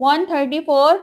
134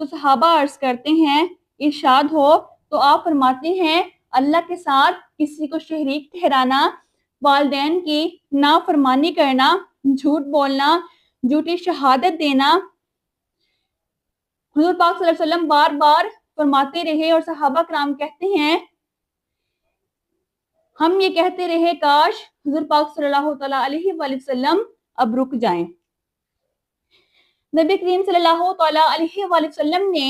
تو صحابہ عرض کرتے ہیں ارشاد ہو، تو آپ فرماتے ہیں اللہ کے ساتھ کسی کو شریک ٹھہرانا، والدین کی نافرمانی کرنا، جھوٹ بولنا، جھوٹی شہادت دینا۔ حضور پاک صلی اللہ علیہ وسلم بار بار فرماتے رہے اور صحابہ کرام کہتے ہیں ہم یہ کہتے رہے کاش حضور پاک صلی اللہ تعالیٰ علیہ وآلہ وسلم اب رک جائیں۔ نبی کریم صلی اللہ تعالیٰ علیہ وآلہ وسلم نے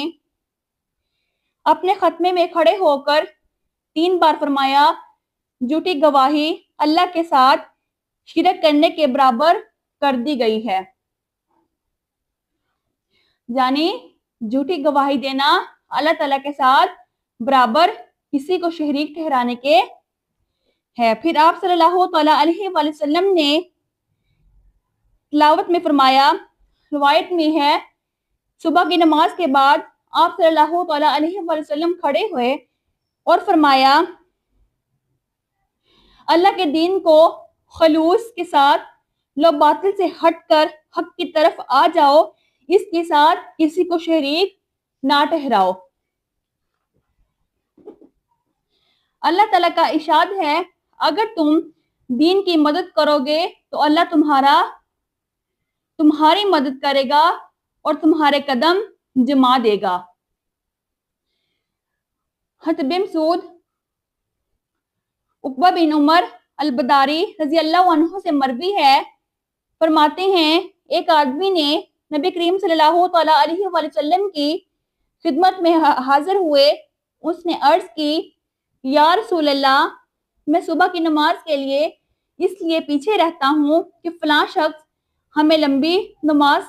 اپنے خطبے میں کھڑے ہو کر 3 بار فرمایا جھوٹی گواہی اللہ کے ساتھ شرک کرنے کے برابر کر دی گئی ہے، یعنی جھوٹی گواہی دینا اللہ تعالیٰ کے ساتھ برابر کسی کو شریک ٹھہرانے کے ہے۔ پھر آپ صلی اللہ تعالیٰ علیہ وآلہ وسلم نے تلاوت میں فرمایا، روایت میں ہے صبح کی نماز کے بعد آپ صلی اللہ تعالیٰ علیہ وآلہ وسلم کھڑے ہوئے اور فرمایا اللہ کے دین کو خلوص کے ساتھ لو، باطل سے ہٹ کر حق کی طرف آ جاؤ، اس کے ساتھ کسی کو شریک نہ ٹھہراؤ۔ اللہ تعالیٰ کا ارشاد ہے اگر تم دین کی مدد کرو گے تو اللہ تمہاری مدد کرے گا اور تمہارے قدم جما دے گا۔ حضرت ابن مسعود عقبہ بن عمر البداری رضی اللہ عنہ سے مروی ہے، فرماتے ہیں ایک آدمی نے نبی کریم صلی اللہ تعالیٰ علیہ وآلہ وسلم کی خدمت میں حاضر ہوئے، اس نے عرض کی یا رسول اللہ، میں صبح کی نماز کے لیے اس لیے پیچھے رہتا ہوں کہ فلاں شخص ہمیں لمبی نماز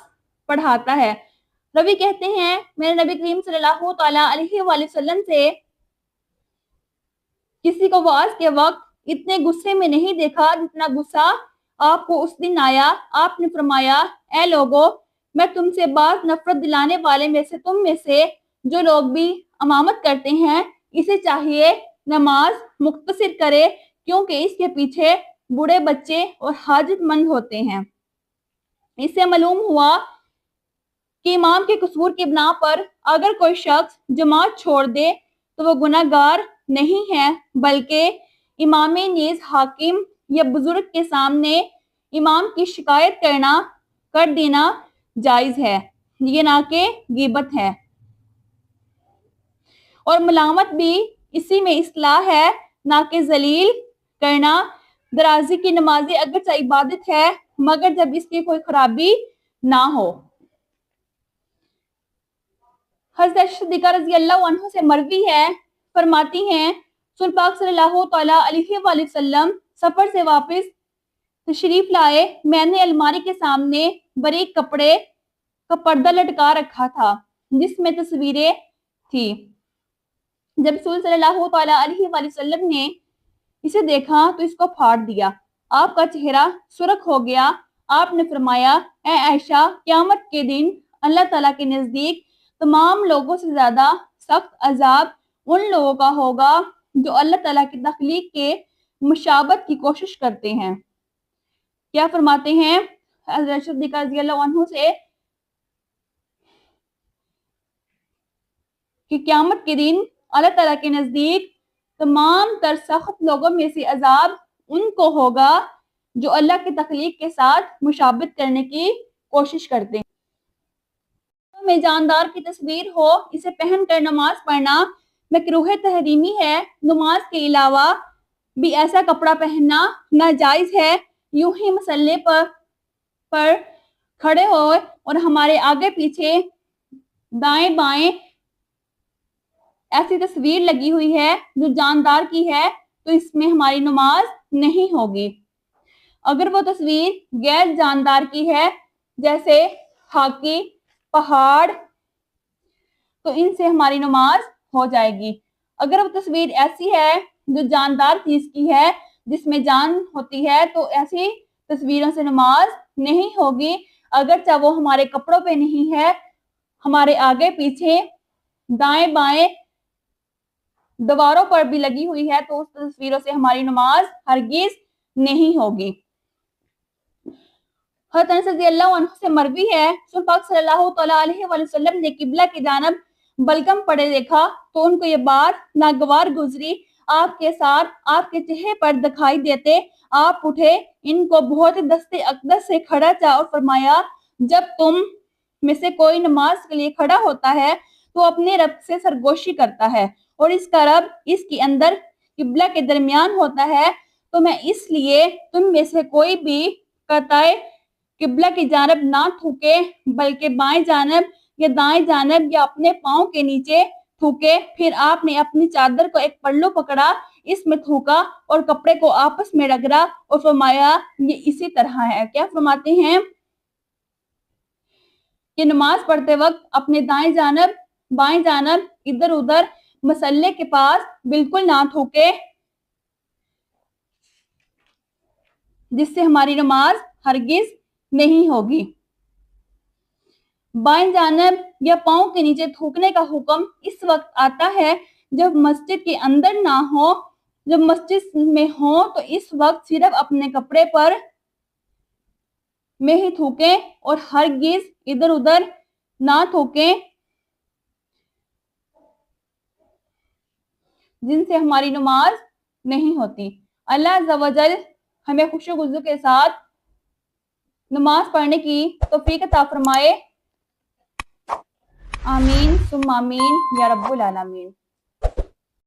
پڑھاتا ہے۔ روی کہتے ہیں میں نے نبی کریم صلی اللہ تعالیٰ علیہ وآلہ وسلم سے کسی کو وعظ کے وقت اتنے غصے میں نہیں دیکھا جتنا غصہ آپ کو اس دن آیا۔ آپ نے فرمایا اے لوگو، میں تم سے بعض نفرت دلانے والے میں سے تم میں سے جو لوگ بھی امامت کرتے ہیں اسے چاہیے نماز مختصر کرے، کیونکہ اس کے پیچھے بوڑھے بچے اور حاجت مند ہوتے ہیں۔ اس سے معلوم ہوا کہ امام کے قصور کی بنا پر اگر کوئی شخص جماعت چھوڑ دے تو وہ گناہ گار نہیں ہے، بلکہ امام نیز حاکم یا بزرگ کے سامنے امام کی شکایت کر دینا جائز ہے، یہ نہ کہ غیبت ہے۔ اور ملامت بھی اسی میں اصلاح ہے، نہ کہ ذلیل کرنا۔ درازی کی نمازی اگرچہ عبادت ہے مگر جب اس کی کوئی خرابی نہ ہو۔ حضرت صدیقہ رضی اللہ عنہ سے مروی ہے، فرماتی ہیں رسول پاک صلی اللہ تعالیٰ علیہ وآلہ وسلم سفر سے واپس تشریف لائے، میں نے الماری کے سامنے باریک کپڑے کا پردہ لٹکا رکھا تھا جس میں تصویریں تھی۔ جب رسول صلی اللہ تعالیٰ علیہ وآلہ وسلم نے اسے دیکھا تو اس کو پھاڑ دیا، آپ کا چہرہ سرخ ہو گیا۔ آپ نے فرمایا اے عائشہ، قیامت کے دن اللہ تعالیٰ کے نزدیک تمام لوگوں سے زیادہ سخت عذاب ان لوگوں کا ہوگا جو اللہ تعالیٰ کی تخلیق کے مشابہت کی کوشش کرتے ہیں۔ کیا فرماتے ہیں حضرت صدیقہ رضی اللہ عنہ سے کہ قیامت کے دن اللہ تعالیٰ کے نزدیک تمام تر سخت لوگوں میں سے عذاب ان کو ہوگا جو اللہ کی تخلیق کے ساتھ مشابہت کرنے کی کوشش کرتے ہیں۔ میں جاندار کی تصویر ہو اسے پہن کر نماز پڑھنا مکروہ تحریمی ہے۔ نماز کے علاوہ بھی ایسا کپڑا پہننا ناجائز ہے۔ یوں ہی مسلح پر کھڑے ہوئے اور ہمارے آگے پیچھے دائیں بائیں ایسی تصویر لگی ہوئی ہے جو جاندار کی ہے تو اس میں ہماری نماز نہیں ہوگی۔ اگر وہ تصویر غیر جاندار کی ہے جیسے ہاکی، پہاڑ، تو ان سے ہماری نماز ہو جائے گی۔ اگر وہ تصویر ایسی ہے جو جاندار چیز کی ہے جس میں جان ہوتی ہے تو ایسی تصویروں سے نماز نہیں ہوگی۔ اگرچہ وہ ہمارے کپڑوں پہ نہیں ہے، ہمارے آگے پیچھے دائیں بائیں دیواروں پر بھی لگی ہوئی ہے تو اس تصویروں سے ہماری نماز ہرگز نہیں ہوگی۔ حضرت انس رضی اللہ عنہ سے مروی ہے رسول پاک صلی اللہ تعالیٰ علیہ وآلہ وسلم نے قبلہ کی جانب بلگم پڑے دیکھا تو ان کو یہ بات ناگوار گزری، آپ کے ساتھ آپ کے چہرے پر دکھائی دیتے، آپ اٹھے، ان کو بہت دستے اقدس سے کھڑا کیا اور فرمایا جب تم میں سے کوئی نماز کے لیے کھڑا ہوتا ہے تو اپنے رب سے سرگوشی کرتا ہے اور اس کا رب اس کے اندر قبلہ کے درمیان ہوتا ہے، تو میں اس لیے تم میں سے کوئی بھی قطع قبلہ کی جانب نہ تھوکے بلکہ بائیں جانب یا دائیں جانب یا اپنے پاؤں کے نیچے تھوکے۔ پھر آپ نے اپنی چادر کو ایک پلو پکڑا، اس میں تھوکا اور کپڑے کو آپس میں رگڑا اور فرمایا یہ اسی طرح ہے۔ کیا فرماتے ہیں کہ نماز پڑھتے وقت اپنے دائیں جانب بائیں جانب ادھر ادھر مسلے کے پاس بالکل نہ تھوکے، جس سے ہماری نماز ہرگز نہیں ہوگی۔ بائیں جانب یا پاؤں کے نیچے تھوکنے کا حکم اس وقت آتا ہے جب مسجد کے اندر نہ ہو، جب مسجد میں ہو تو اس وقت صرف اپنے کپڑے پر میں ہی تھوکیں اور ہرگز ادھر ادھر نہ تھوکیں، جن سے ہماری نماز نہیں ہوتی۔ اللہ عز و جل ہمیں خوشی خضوع کے ساتھ نماز پڑھنے کی توفیق عطا فرمائے، آمین ثم آمین یا رب العالمین۔